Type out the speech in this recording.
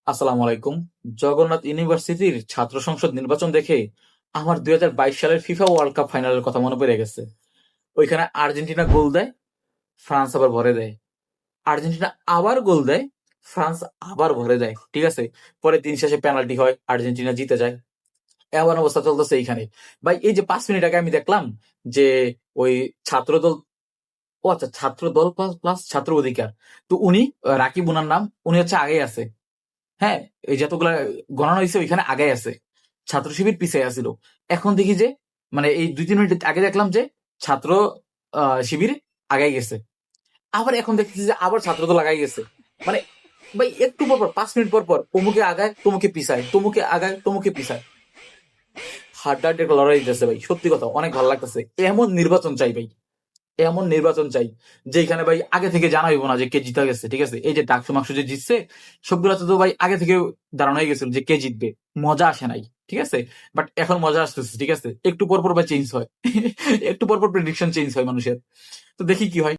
আসসালামু আলাইকুম। জগন্নাথ ইউনিভার্সিটির ছাত্র সংসদ নির্বাচন দেখে আমার 2022 সালের ফিফা ওয়ার্ল্ড কাপ ফাইনালের কথা মনে পড়ে গেছে। ওইখানে আর্জেন্টিনা গোল দেয়, ফ্রান্স আবার ভরে দেয়। আর্জেন্টিনা আবার গোল দেয়, ফ্রান্স আবার ভরে দেয়। ঠিক আছে? পরে দিন শেষে পেনাল্টি হয়, আর্জেন্টিনা জিতে যায়। এমন অবস্থা চলতেছে এইখানে। ভাই এই যে 5 মিনিট আগে আমি দেখলাম যে ওই ছাত্রদল, ও আচ্ছা ছাত্রদল প্লাস ছাত্র অধিকার, তো উনি রাকিব উনার নাম, উনি হচ্ছে আগেই আছে। হ্যাঁ, এই যতগুলা গণনা হয়েছে ওইখানে আগায় আছে, ছাত্র শিবির পিছিয়ে আছিল। এখন দেখি যে মানে এই 2-3 মিনিট আগে দেখলাম যে ছাত্র শিবির আগায় গেছে, আবার এখন দেখতেছি যে আবার ছাত্র তো লাগাই গেছে। মানে ভাই একটু পর পর 5 মিনিট পর পর তমুকে আগায় তমুকে পিছায়, তমুকে আগায় তমুকে পিছায়, হাড্ডাহাড্ডি একটা লড়াই দিতেছে ভাই। সত্যি কথা অনেক ভালো লাগতেছে। এমন নির্বাচন চাই ভাই, এমন নির্বাচন চাই যেখানে ভাই আগে থেকে জানা হইব না যে কে জিতা গেছে। ঠিক আছে? এই যে ডাকসু মাকসু যে জিতছে, সবগুলোতে তো ভাই আগে থেকে দাঁড়ানো হয়ে গেছিল যে কে জিতবে, মজা আসে নাই। ঠিক আছে? বাট এখন মজা আসতেছে। ঠিক আছে? একটু পর পর ভাই চেঞ্জ হয় একটু পর পর প্রেডিকশন চেঞ্জ হয় মানুষের। তো দেখি কি হয়।